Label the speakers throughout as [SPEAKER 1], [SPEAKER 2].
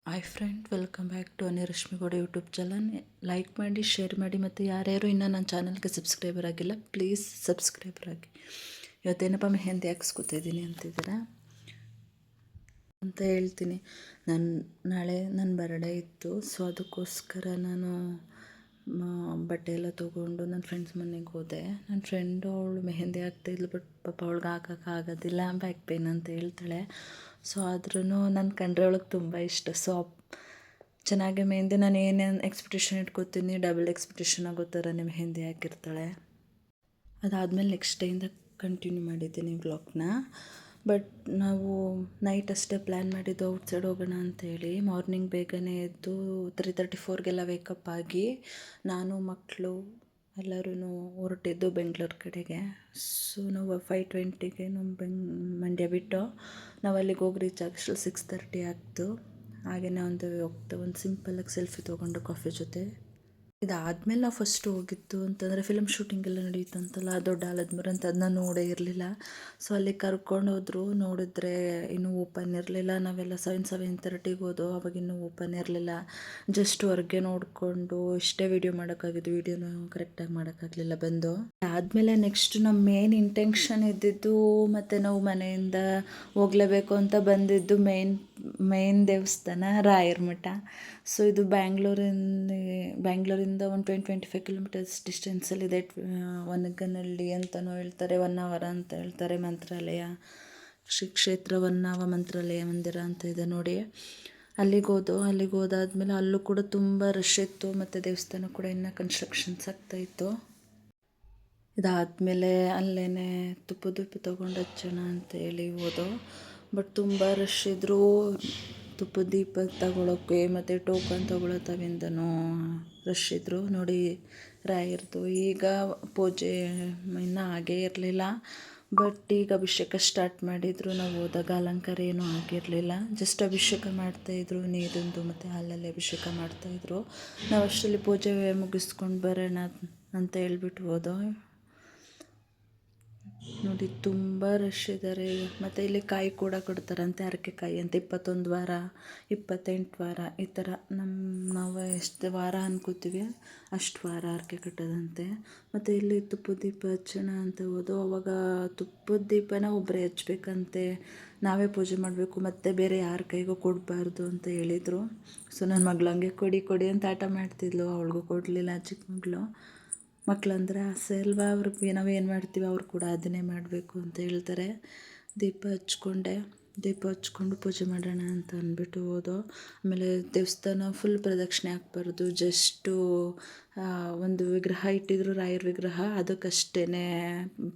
[SPEAKER 1] Hi friend, welcome back to Rashmi Gowda YouTube channel. Like ಮಾಡಿ, share ಮಾಡಿ, ಮತ್ತು ಯಾರ್ಯಾರು ಇನ್ನೂ ನನ್ನ ಚಾನಲ್ಗೆ ಸಬ್ಸ್ಕ್ರೈಬರ್ ಆಗಿಲ್ಲ ಪ್ಲೀಸ್ ಸಬ್ಸ್ಕ್ರೈಬರ್ ಆಗಿ. ಇವತ್ತೇನಪ್ಪ ಮೆಹಂದಿ ಹಾಕ್ಸ್ಕೊತಿದ್ದೀನಿ ಅಂತಿದ್ದೀರಾ ಅಂತ ಹೇಳ್ತೀನಿ. ನಾಳೆ ನನ್ನ ಬರ್ಡೇ ಇತ್ತು, ಸೊ ಅದಕ್ಕೋಸ್ಕರ ನಾನು ಬಟ್ಟೆ ಎಲ್ಲ ತೊಗೊಂಡು ನನ್ನ ಫ್ರೆಂಡ್ಸ್ ಮನೆಗೆ ಹೋದೆ. ನನ್ನ ಫ್ರೆಂಡು ಅವಳು ಮೆಹಂದಿ ಹಾಕ್ತಾಯಿದ್ಲು, ಬಟ್ ಪಾಪ ಅವಳಿಗೆ ಹಾಕೋಕ್ಕಾಗೋದಿಲ್ಲ, ಬ್ಯಾಕ್ ಪೇನ್ ಅಂತ ಹೇಳ್ತಾಳೆ. ಸೊ ಆದ್ರೂ ನನ್ನ ಕಂಡ್ರೆ ಅವಳಿಗೆ ತುಂಬ ಇಷ್ಟ. ಸೊ ಚೆನ್ನಾಗಿ ಮೆಹಂದಿ ನಾನು ಏನೇನು ಎಕ್ಸ್ಪೆಕ್ಟೇಷನ್ ಇಟ್ಕೋತೀನಿ, ಡಬಲ್ ಎಕ್ಸ್ಪೆಕ್ಟೇಷನ್ ಆಗೋ ಥರನೇ ಮೆಹಂದಿ ಹಾಕಿರ್ತಾಳೆ. ಅದಾದಮೇಲೆ ನೆಕ್ಸ್ಟ್ ಡೇಯಿಂದ ಕಂಟಿನ್ಯೂ ಮಾಡಿದ್ದೀನಿ ವ್ಲಾಗ್ನ. ಬಟ್ ನಾವು ನೈಟ್ ಅಷ್ಟೇ ಪ್ಲ್ಯಾನ್ ಮಾಡಿದ್ದು ಔಟ್ಸೈಡ್ ಹೋಗೋಣ ಅಂತೇಳಿ. ಮಾರ್ನಿಂಗ್ ಬೇಗನೆ ಎದ್ದು 3:34ಗೆಲ್ಲ ವೇಕಪ್ ಆಗಿ ನಾನು ಮಕ್ಕಳು ಎಲ್ಲರೂ ಹೊರಟಿದ್ದು ಬೆಂಗಳೂರು ಕಡೆಗೆ. ಸೊ ನಾವು 5:20ಗೆ ನಮ್ಮ ಮಂಡ್ಯ ಬಿಟ್ಟು ನಾವು ಅಲ್ಲಿಗೆ ಹೋಗಿ ರೀಚ್ ಆಗಷ್ಟು 6:30 ಆಗ್ತು. ಹಾಗೆಯೇ ಒಂದು ಸಿಂಪಲಾಗಿ ಸೆಲ್ಫಿ ತೊಗೊಂಡು ಕಾಫಿ ಜೊತೆ. ಇದಾದಮೇಲೆ ನಾವು ಫಸ್ಟ್ ಹೋಗಿದ್ದು ಅಂತಂದರೆ ಫಿಲ್ಮ್ ಶೂಟಿಂಗ್ ಎಲ್ಲ ನಡೀತು ಅಂತಲ್ಲ, ದೊಡ್ಡ ಆಲದಮರ ಅಂತ, ಅದನ್ನ ನೋಡೇ ಇರಲಿಲ್ಲ. ಸೊ ಅಲ್ಲಿ ಕರ್ಕೊಂಡು ಹೋದ್ರು. ನೋಡಿದ್ರೆ ಇನ್ನೂ ಓಪನ್ ಇರಲಿಲ್ಲ. ನಾವೆಲ್ಲ 7:30ಗೆ ಹೋದೋ, ಅವಾಗ ಇನ್ನೂ ಓಪನ್ ಇರಲಿಲ್ಲ. ಜಸ್ಟ್ ಹೊರಗೆ ನೋಡಿಕೊಂಡು ಇಷ್ಟೇ ವೀಡಿಯೋ ಮಾಡೋಕ್ಕಾಗಿದ್ದು, ವೀಡಿಯೋನ ಕರೆಕ್ಟಾಗಿ ಮಾಡೋಕ್ಕಾಗಲಿಲ್ಲ ಬಂದು. ಆದಮೇಲೆ ನೆಕ್ಸ್ಟ್ ನಮ್ಮ ಮೇನ್ ಇಂಟೆನ್ಷನ್ ಇದ್ದಿದ್ದು, ಮತ್ತು ನಾವು ಮನೆಯಿಂದ ಹೋಗಲೇಬೇಕು ಅಂತ ಬಂದಿದ್ದು ಮೇನ್ ದೇವಸ್ಥಾನ ರಾಯರ ಮಠ. ಸೊ ಇದು ಬ್ಯಾಂಗ್ಳೂರಿಂದ ಒಂದು 25 ಕಿಲೋಮೀಟರ್ಸ್ ಡಿಸ್ಟೆನ್ಸಲ್ಲಿದೆ. ವನಗನಹಳ್ಳಿ ಅಂತಲೂ ಹೇಳ್ತಾರೆ, ಹೊನ್ನಾವರ ಅಂತ ಹೇಳ್ತಾರೆ. ಮಂತ್ರಾಲಯ ಶ್ರೀ ಕ್ಷೇತ್ರ ಹೊನ್ನಾವ ಮಂತ್ರಾಲಯ ಮಂದಿರ ಅಂತ ಇದೆ ನೋಡಿ. ಅಲ್ಲಿಗೆ ಹೋದಾದ್ಮೇಲೆ ಅಲ್ಲೂ ಕೂಡ ತುಂಬ ರಶ್ ಇತ್ತು, ಮತ್ತು ದೇವಸ್ಥಾನ ಕೂಡ ಇನ್ನೂ ಕನ್ಸ್ಟ್ರಕ್ಷನ್ಸ್ ಆಗ್ತಾಯಿತ್ತು. ಇದಾದಮೇಲೆ ಅಲ್ಲೇ ತುಪ್ಪ ತೊಗೊಂಡು ಹಚ್ಚೋಣ ಅಂತೇಳಿ ಹೋದೋ. ಬಟ್ ತುಂಬ ರಶ್ ಇದ್ದರು. ತುಪ್ಪದ ದೀಪ ತಗೊಳ್ಳೋಕ್ಕೆ ಮತ್ತು ಟೋಕನ್ ತಗೊಳ್ಳೋ ತವಿಂದನೂ ರಶ್ ಇದ್ದರು ನೋಡಿ ರಾಯರ್ದು. ಈಗ ಪೂಜೆ ಇನ್ನೂ ಆಗೇ ಇರಲಿಲ್ಲ, ಬಟ್ ಈಗ ಅಭಿಷೇಕ ಸ್ಟಾರ್ಟ್ ಮಾಡಿದರು. ನಾವು ಹೋದಾಗ ಅಲಂಕಾರ ಏನೂ ಆಗಿರಲಿಲ್ಲ, ಜಸ್ಟ್ ಅಭಿಷೇಕ ಮಾಡ್ತಾಯಿದ್ರು, ನೀರಿಂದು ಮತ್ತು ಹಾಲಲ್ಲಿ ಅಭಿಷೇಕ ಮಾಡ್ತಾಯಿದ್ರು. ನಾವು ಅಷ್ಟರಲ್ಲಿ ಪೂಜೆ ಮುಗಿಸ್ಕೊಂಡು ಬರೋಣ ಅಂತ ಹೇಳ್ಬಿಟ್ಟು ಹೋದೋ. ನೋಡಿ ತುಂಬ ರಶ್ ಇದ್ದಾರೆ. ಮತ್ತು ಇಲ್ಲಿ ಕಾಯಿ ಕೂಡ ಕೊಡ್ತಾರಂತೆ, ಹರಕೆ ಕಾಯಿ ಅಂತ. 21 ವಾರ, 28 ವಾರ ಈ ಥರ ನಾವು ಎಷ್ಟು ವಾರ ಅನ್ಕೋತೀವಿ ಅಷ್ಟು ವಾರ ಹರಕೆ ಕಟ್ಟೋದಂತೆ. ಮತ್ತು ಇಲ್ಲಿ ತುಪ್ಪದ ದೀಪ ಹಚ್ಚೋಣ ಅಂತ ಹೋದೋ. ಅವಾಗ ತುಪ್ಪದ ದೀಪನ ಒಬ್ಬರೇ ಹಚ್ಬೇಕಂತೆ, ನಾವೇ ಪೂಜೆ ಮಾಡಬೇಕು, ಮತ್ತು ಬೇರೆ ಯಾರ ಕೈಗೂ ಕೊಡಬಾರ್ದು ಅಂತ ಹೇಳಿದರು. ಸೊ ನನ್ನ ಮಗಳು ಹಂಗೆ ಕೊಡಿ ಅಂತ ಆಟ ಮಾಡ್ತಿದ್ಲು, ಅವಳಿಗೂ ಕೊಡಲಿಲ್ಲ. ಚಿಕ್ಕ ಮಕ್ಕಳಂದ್ರೆ ಆಸೆ ಅಲ್ವಾ, ಅವ್ರಿಗೆ ನಾವೇನು ಮಾಡ್ತೀವಿ ಅವ್ರು ಕೂಡ ಅದನ್ನೇ ಮಾಡಬೇಕು ಅಂತ ಹೇಳ್ತಾರೆ. ದೀಪ ಹಚ್ಕೊಂಡು ಪೂಜೆ ಮಾಡೋಣ ಅಂತ ಅಂದ್ಬಿಟ್ಟು ಹೋದೋ. ಆಮೇಲೆ ದೇವಸ್ಥಾನ ಫುಲ್ ಪ್ರದಕ್ಷಿಣೆ ಹಾಕ್ಬಾರ್ದು, ಜಸ್ಟು ಒಂದು ವಿಗ್ರಹ ಇಟ್ಟಿದ್ರು, ರಾಯರ ವಿಗ್ರಹ, ಅದಕ್ಕಷ್ಟೇ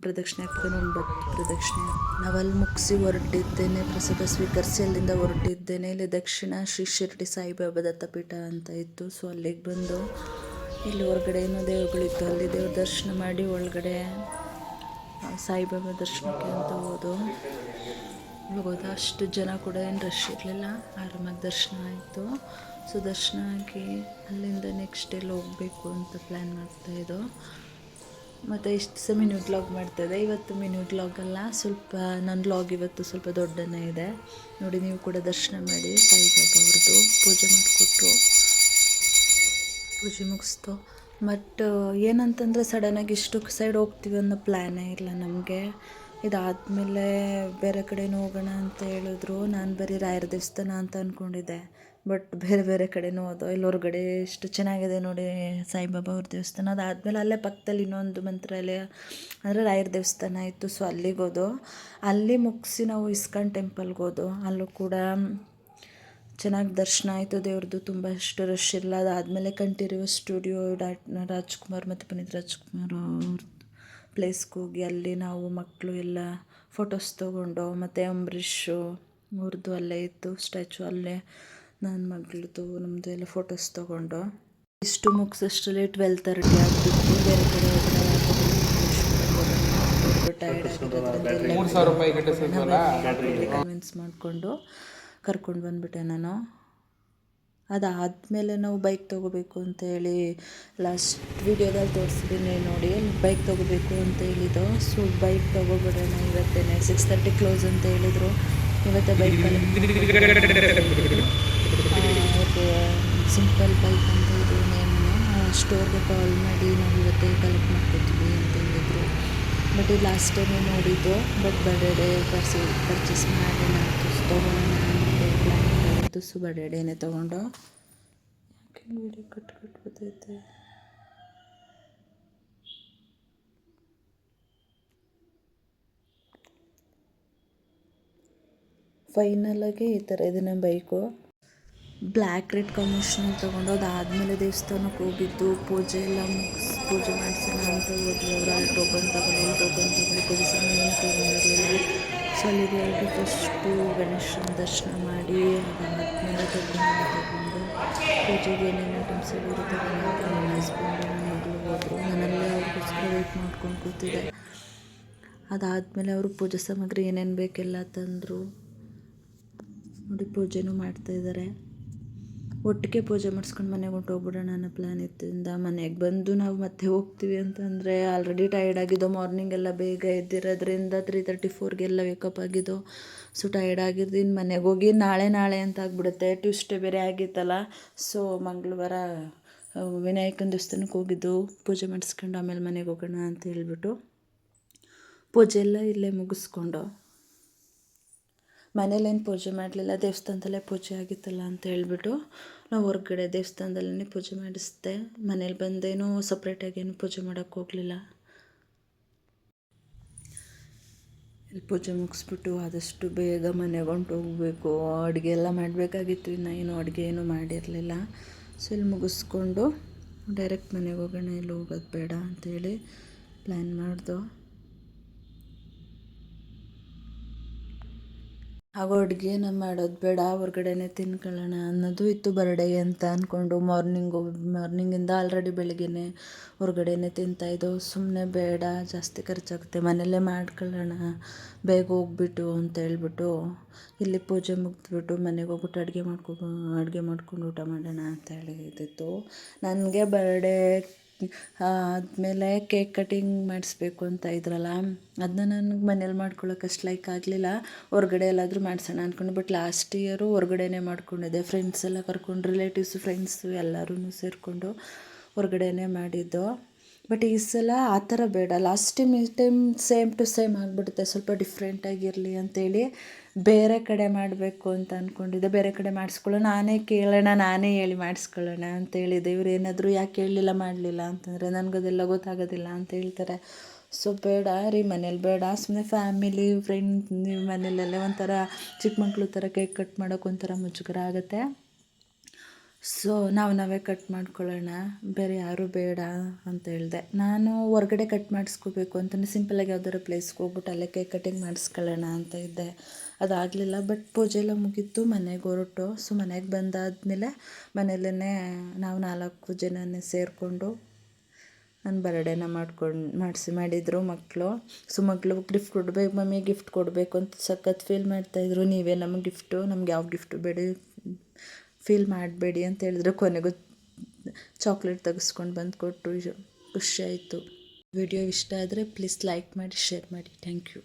[SPEAKER 1] ಪ್ರದಕ್ಷಿಣೆ ಹಾಕ್ಕೊಂಡು 9 ಪ್ರದಕ್ಷಿಣೆ. ನಾವಲ್ಲಿ ಮುಗಿಸಿ ಹೊರಟಿದ್ದೇನೆ, ಪ್ರಸಾದ ಸ್ವೀಕರಿಸಿ ಅಲ್ಲಿಂದ ಹೊರಟಿದ್ದೇನೆ. ಇಲ್ಲಿ ದಕ್ಷಿಣ ಶ್ರೀ ಶಿರಡಿ ಸಾಯಿಬಾಬಾ ದತ್ತಪೀಠ ಅಂತ ಇತ್ತು. ಸೊ ಅಲ್ಲಿಗೆ ಬಂದು ಇಲ್ಲಿ ಹೊರಗಡೆ ಏನೋ ದೇವರುಗಳಿತ್ತು, ಅಲ್ಲಿ ದೇವ್ರ ದರ್ಶನ ಮಾಡಿ ಒಳಗಡೆ ಸಾಯಿಬಾಬಾ ದರ್ಶನಕ್ಕೆ ಅಂತ ಹೋದ. ಅಷ್ಟು ಜನ ಕೂಡ ಏನು ರಶ್ ಇರಲಿಲ್ಲ, ಆರಾಮಾಗಿ ದರ್ಶನ ಆಯಿತು. ಸೊ ದರ್ಶನ ಆಗಿ ಅಲ್ಲಿಂದ ನೆಕ್ಸ್ಟ್ ಎಲ್ಲಿ ಹೋಗಬೇಕು ಅಂತ ಪ್ಲ್ಯಾನ್ ಮಾಡ್ತಾಯಿದ್ದೋ. ಮತ್ತು ಇಷ್ಟು ದಿವಸ ಮಿನಿ ವ್ಲಾಗ್ ಮಾಡ್ತಾಯಿದ್ದೆ. ಇವತ್ತು ಮಿನಿ ವ್ಲಾಗ್ ಅಲ್ಲ, ಸ್ವಲ್ಪ ನನ್ನ ವ್ಲಾಗ್ ಇವತ್ತು ಸ್ವಲ್ಪ ದೊಡ್ಡನೇ ಇದೆ ನೋಡಿ. ನೀವು ಕೂಡ ದರ್ಶನ ಮಾಡಿ. ಸಾಯಿಬಾಬಾ ಅವ್ರದ್ದು ಪೂಜೆ ಮಾಡಿಕೊಟ್ರು, ಪೂಜೆ ಮುಗಿಸ್ತು. ಬಟ್ ಏನಂತಂದರೆ ಸಡನ್ನಾಗಿ ಇಷ್ಟು ಸೈಡ್ ಹೋಗ್ತೀವಿ ಅನ್ನೋ ಪ್ಲ್ಯಾನೇ ಇಲ್ಲ ನಮಗೆ. ಇದಾದಮೇಲೆ ಬೇರೆ ಕಡೆನೂ ಹೋಗೋಣ ಅಂತ ಹೇಳಿದ್ರು. ನಾನು ಬರೀ ರಾಯರ ದೇವಸ್ಥಾನ ಅಂತ ಅಂದ್ಕೊಂಡಿದ್ದೆ, ಬಟ್ ಬೇರೆ ಕಡೆನೂ ಹೋದೋ. ಇಲ್ಲಿ ಹೊರಗಡೆ ಎಷ್ಟು ಚೆನ್ನಾಗಿದೆ ನೋಡಿ ಸಾಯಿಬಾಬಾ ಅವ್ರ ದೇವಸ್ಥಾನ. ಅದಾದಮೇಲೆ ಅಲ್ಲೇ ಪಕ್ಕದಲ್ಲಿ ಇನ್ನೊಂದು ಮಂತ್ರಾಲಯ ಅಂದರೆ ರಾಯರ ದೇವಸ್ಥಾನ ಇತ್ತು. ಸೊ ಅಲ್ಲಿಗೆ ಹೋದೋ. ಅಲ್ಲಿ ಮುಗಿಸಿ ನಾವು ಇಸ್ಕಾನ್ ಟೆಂಪಲ್ಗೆ ಹೋದೋ. ಅಲ್ಲೂ ಕೂಡ ಚೆನ್ನಾಗಿ ದರ್ಶನ ಆಯಿತು ದೇವ್ರದ್ದು, ತುಂಬ ಅಷ್ಟು ರಶ್ ಇಲ್ಲ. ಅದಾದಮೇಲೆ ಕಂಠೀರವ ಸ್ಟುಡಿಯೋ ರಾಜ್ಕುಮಾರ್ ಮತ್ತು ಪುನೀತ್ ರಾಜ್ಕುಮಾರ್ ಅವ್ರ ಪ್ಲೇಸ್ಗೆ ಹೋಗಿ ಅಲ್ಲಿ ನಾವು ಮಕ್ಕಳು ಎಲ್ಲ ಫೋಟೋಸ್ ತೊಗೊಂಡು, ಮತ್ತು ಅಂಬರೀಷು ಅವ್ರದ್ದು ಅಲ್ಲೇ ಇತ್ತು ಸ್ಟ್ಯಾಚು, ಅಲ್ಲೇ ನನ್ನ ಮಗಳದ್ದು ನಮ್ಮದು ಎಲ್ಲ ಫೋಟೋಸ್ ತೊಗೊಂಡು ಇಷ್ಟು ಮುಗಿಸೋಷ್ಟರಲ್ಲಿ 12:30 ಆಗ್ತಿತ್ತು. ಬೇರೆ ಕಡೆ ಟೈರ್ಡ್ ಆಗಿರೋದ್ರಿಂದ ಕನ್ವಿನ್ಸ್ ಮಾಡಿಕೊಂಡು ಕರ್ಕೊಂಡು ಬಂದುಬಿಟ್ಟೆ ನಾನು. ಅದಾದಮೇಲೆ ನಾವು ಬೈಕ್ ತೊಗೋಬೇಕು ಅಂತೇಳಿ ಲಾಸ್ಟ್ ವೀಡಿಯೋದಲ್ಲಿ ತೋರಿಸಿದ್ದೀನಿ ನೋಡಿ, ಬೈಕ್ ತೊಗೋಬೇಕು ಅಂತ ಹೇಳಿದ್ದು. ಸೊ ಬೈಕ್ ತೊಗೊಬಿಡೋಣ ಇವತ್ತೇ, 6:30 ಕ್ಲೋಸ್ ಅಂತ ಹೇಳಿದರು. ಇವತ್ತೇ ಬೈಕಲ್ಲಿ ಸ್ಟೋರ್ಗೆ ಕಾಲ್ ಮಾಡಿ ನಾವು ಇವತ್ತೇ ಕಲೆಕ್ಟ್ ಮಾಡ್ಕೊತೀವಿ ಅಂತ ಹೇಳಿದರು. ಬಟ್ ಇದು ಲಾಸ್ಟ್ ಟೈಮೇ ನೋಡಿದ್ದು. ಬಟ್ ಬರ್ಡೇ ಪರ್ಚೇಸ್ ಮಾಡಿ ನಾನು ತೊಗೊಳ್ಳೋಣ ಅಂತ ಪ್ಲ್ಯಾನ್ ಮಾಡಿದ್ದು. ಸೊ ಬರ್ಡೇನೇ ತೊಗೊಂಡು ವಿಡಿಯೋ ಕಟ್ ಬರ್ತೈತೆ. ಫೈನಲಾಗಿ ಈ ಥರ ಇದೆ ನಮ್ಮ ಬೈಕು. ಬ್ಲ್ಯಾಕ್ ರೆಡ್ ಕಾಂಬಿನೇಷನ್ ತೊಗೊಂಡು ಅದಾದಮೇಲೆ ದೇವಸ್ಥಾನಕ್ಕೆ ಹೋಗಿದ್ದು. ಪೂಜೆ ಎಲ್ಲ ಪೂಜೆ ಮಾಡಿಸೋಣ ಅಂತ ಹೋದ್ವಿ. ಅವರು ಅಲ್ಲಿ ಟೋಕನ್ ತಗೊಳ್ಳಿ ಪೂಜೆ ಸಾಮಾನು ತೊಗೊಂಡಿರಲಿಲ್ಲ. ಸೊ ಅಲ್ಲಿಗೆ ಹೋಗಿ ಫಸ್ಟು ಗಣೇಶನ ದರ್ಶನ ಮಾಡಿ ಅದಾದಮೇಲೆ ತಗೊಂಡು ಪೂಜೆಗೆ ಏನೇನು ಐಟಮ್ಸ್ ಎಲ್ಲ ತಗೊಂಡು ನನ್ನ ಹಸ್ಬೆಂಡು ನನ್ನ ಮಗಳು ಹೋದರು. ನಾನಲ್ಲೇ ಅವ್ರಿಗೋಸ್ಕರ ವೆಯ್ಟ್ ಮಾಡ್ಕೊಂಡು ಕೂತಿದ್ದೆ. ಅದಾದಮೇಲೆ ಅವರು ಪೂಜೆ ಸಾಮಗ್ರಿ ಏನೇನು ಬೇಕೆಲ್ಲ ತಂದರು. ನೋಡಿ ಪೂಜೆನೂ ಮಾಡ್ತಾಯಿದ್ದಾರೆ. ಒಟ್ಟಿಗೆ ಪೂಜೆ ಮಾಡಿಸ್ಕೊಂಡು ಮನೆಗೆ ಹೊಂಟೋಗ್ಬಿಡೋಣ ಅನ್ನೋ ಪ್ಲ್ಯಾನ್ ಇತ್ತಿಂದ. ಮನೆಗೆ ಬಂದು ನಾವು ಮತ್ತೆ ಹೋಗ್ತೀವಿ ಅಂತಂದರೆ ಆಲ್ರೆಡಿ ಟಯರ್ಡ್ ಆಗಿದ್ದೋ. ಮಾರ್ನಿಂಗೆಲ್ಲ ಬೇಗ ಎದ್ದಿರೋದ್ರಿಂದ 3:34 ವೇಕಪ್ ಆಗಿದ್ದೋ. ಸೊ ಟಯರ್ಡ್ ಆಗಿದ್ದು ಮನೆಗೆ ಹೋಗಿ ನಾಳೆ ಅಂತ ಆಗಿಬಿಡುತ್ತೆ. ಟ್ಯೂಸ್ಡೇ ಬೇರೆ ಆಗಿತ್ತಲ್ಲ. ಸೊ ಮಂಗಳವಾರ ವಿನಾಯಕನ ದೇವಸ್ಥಾನಕ್ಕೆ ಹೋಗಿದ್ದು. ಪೂಜೆ ಮಾಡಿಸ್ಕೊಂಡು ಆಮೇಲೆ ಮನೆಗೆ ಹೋಗೋಣ ಅಂತ ಹೇಳ್ಬಿಟ್ಟು ಪೂಜೆ ಎಲ್ಲ ಇಲ್ಲೇ ಮುಗಿಸ್ಕೊಂಡು ಮನೇಲೇನು ಪೂಜೆ ಮಾಡಲಿಲ್ಲ. ದೇವಸ್ಥಾನದಲ್ಲೇ ಪೂಜೆ ಆಗಿತ್ತಲ್ಲ ಅಂತ ಹೇಳ್ಬಿಟ್ಟು ನಾವು ಹೊರಗಡೆ ದೇವಸ್ಥಾನದಲ್ಲೇ ಪೂಜೆ ಮಾಡಿಸ್ದೆ. ಮನೇಲಿ ಬಂದೇನೂ ಸಪ್ರೇಟಾಗೇನು ಪೂಜೆ ಮಾಡೋಕ್ಕೆ ಹೋಗಲಿಲ್ಲ. ಇಲ್ಲಿ ಪೂಜೆ ಮುಗಿಸ್ಬಿಟ್ಟು ಆದಷ್ಟು ಬೇಗ ಮನೆಗೆ ಹೊಂಟೋಗ್ಬೇಕು. ಅಡುಗೆ ಎಲ್ಲ ಮಾಡಬೇಕಾಗಿತ್ತು. ಇನ್ನು ಏನು ಮಾಡಿರಲಿಲ್ಲ. ಸೊ ಇಲ್ಲಿ ಮುಗಿಸ್ಕೊಂಡು ಡೈರೆಕ್ಟ್ ಮನೆಗೆ ಹೋಗೋಣ, ಇಲ್ಲಿ ಹೋಗೋದು ಬೇಡ ಅಂಥೇಳಿ ಪ್ಲ್ಯಾನ್ ಮಾಡ್ದೋ. ಆಗ ಅಡುಗೆನ ಮಾಡೋದು ಬೇಡ, ಹೊರ್ಗಡೆನೇ ತಿನ್ಕೊಳ್ಳೋಣ ಅನ್ನೋದು ಇತ್ತು ಬರ್ಡೇಗೆ ಅಂತ ಅಂದ್ಕೊಂಡು ಮಾರ್ನಿಂಗಿಂದ ಆಲ್ರೆಡಿ ಬೆಳಗ್ಗೆನೇ ಹೊರ್ಗಡೆನೇ ತಿಂತಾಯಿದ್ದೋ. ಸುಮ್ಮನೆ ಬೇಡ, ಜಾಸ್ತಿ ಖರ್ಚಾಗುತ್ತೆ, ಮನೆಯಲ್ಲೇ ಮಾಡ್ಕೊಳ್ಳೋಣ ಬೇಗ ಹೋಗ್ಬಿಟ್ಟು ಅಂತ ಹೇಳ್ಬಿಟ್ಟು ಇಲ್ಲಿ ಪೂಜೆ ಮುಗಿದ್ಬಿಟ್ಟು ಮನೆಗೆ ಹೋಗ್ಬಿಟ್ಟು ಅಡುಗೆ ಮಾಡ್ಕೊಂಡು ಊಟ ಮಾಡೋಣ ಅಂತ ಹೇಳಿದ್ದಿತ್ತು. ನನಗೆ ಬರ್ಡೇ ಆದಮೇಲೆ ಕೇಕ್ ಕಟಿಂಗ್ ಮಾಡಿಸ್ಬೇಕು ಅಂತ ಇದ್ರಲ್ಲ, ಅದನ್ನ ನನಗೆ ಮನೇಲಿ ಮಾಡ್ಕೊಳ್ಳೋಕೆ ಅಷ್ಟು ಲೈಕ್ ಆಗಲಿಲ್ಲ. ಹೊರ್ಗಡೆ ಎಲ್ಲಾದರೂ ಮಾಡಿಸೋಣ ಅಂದ್ಕೊಂಡು. ಬಟ್ ಲಾಸ್ಟ್ ಇಯರು ಹೊರ್ಗಡೆನೇ ಮಾಡ್ಕೊಂಡಿದ್ದೆ. ಫ್ರೆಂಡ್ಸ್ ಎಲ್ಲ ಕರ್ಕೊಂಡು, ರಿಲೇಟಿವ್ಸು ಫ್ರೆಂಡ್ಸು ಎಲ್ಲರೂ ಸೇರಿಕೊಂಡು ಹೊರ್ಗಡೆನೇ ಮಾಡಿದ್ದು. ಬಟ್ ಈ ಸಲ ಆ ಥರ ಬೇಡ, last time same to same ಆಗಿಬಿಡುತ್ತೆ. ಸ್ವಲ್ಪ ಡಿಫ್ರೆಂಟಾಗಿರಲಿ ಅಂತೇಳಿ ಬೇರೆ ಕಡೆ ಮಾಡಬೇಕು ಅಂತ ಅಂದ್ಕೊಂಡಿದ್ದೆ. ಬೇರೆ ಕಡೆ ಮಾಡಿಸ್ಕೊಳ್ಳೋಣ, ನಾನೇ ಹೇಳಿ ಮಾಡಿಸ್ಕೊಳ್ಳೋಣ ಅಂತೇಳಿದೆ. ಇವ್ರು ಏನಾದರೂ ಯಾಕೆ ಹೇಳಲಿಲ್ಲ ಮಾಡಲಿಲ್ಲ ಅಂತಂದರೆ ನನಗದೆಲ್ಲ ಗೊತ್ತಾಗೋದಿಲ್ಲ ಅಂತ ಹೇಳ್ತಾರೆ. ಸೊ ಬೇಡ ರೀ, ಮನೇಲಿ ಬೇಡ, ಸುಮ್ಮನೆ ಫ್ಯಾಮಿಲಿ ಫ್ರೆಂಡ್ ಮನೇಲೆಲ್ಲ ಒಂಥರ ಚಿಕ್ಕ ಮಕ್ಳು ಥರ ಕೇಕ್ ಕಟ್ ಮಾಡೋಕೆ ಒಂಥರ ಮುಜುಗರ ಆಗುತ್ತೆ. ಸೊ ನಾವೇ ಕಟ್ ಮಾಡ್ಕೊಳ್ಳೋಣ, ಬೇರೆ ಯಾರೂ ಬೇಡ ಅಂತ ಹೇಳಿದೆ. ನಾನು ಹೊರ್ಗಡೆ ಕಟ್ ಮಾಡಿಸ್ಕೋಬೇಕು ಅಂತಲೇ ಸಿಂಪಲಾಗಿ ಯಾವ್ದಾದ್ರು ಪ್ಲೇಸ್ಗೆ ಹೋಗ್ಬಿಟ್ಟು ಅಲ್ಲೇ ಕೇಕ್ ಕಟಿಂಗ್ ಮಾಡಿಸ್ಕೊಳ್ಳೋಣ ಅಂತ ಇದ್ದೆ. ಅದಾಗಲಿಲ್ಲ. ಬಟ್ ಪೂಜೆ ಎಲ್ಲ ಮುಗೀತು, ಮನೆಗೆ ಹೊರಟು. ಸೊ ಮನೆಗೆ ಬಂದಾದಮೇಲೆ ಮನೆಯಲ್ಲೇ ನಾವು 4 ಜನನೇ ಸೇರಿಕೊಂಡು ನನ್ನ ಬರ್ಡೇನ ಮಾಡಿದ್ರು ಮಕ್ಕಳು. ಸೊ ಮಕ್ಕಳು ಗಿಫ್ಟ್ ಕೊಡಬೇಕು ಮಮ್ಮಿ, ಗಿಫ್ಟ್ ಕೊಡಬೇಕು ಅಂತ ಸಖತ್ ಫೀಲ್ ಮಾಡ್ತಾಯಿದ್ರು. ನೀವೇ ನಮಗೆ ಗಿಫ್ಟು, ನಮ್ಗೆ ಯಾವ ಗಿಫ್ಟು ಬೇಡ, ಫೀಲ್ ಮಾಡಬೇಡಿ ಅಂತ ಹೇಳಿದ್ರು. ಕೊನೆಗೂ ಚಾಕ್ಲೇಟ್ ತೆಗೆಸ್ಕೊಂಡು ಬಂದು ಕೊಟ್ಟು ಖುಷಿಯಾಯಿತು. ವಿಡಿಯೋ ಇಷ್ಟ ಆದರೆ ಪ್ಲೀಸ್ ಲೈಕ್ ಮಾಡಿ, ಶೇರ್ ಮಾಡಿ. Thank you.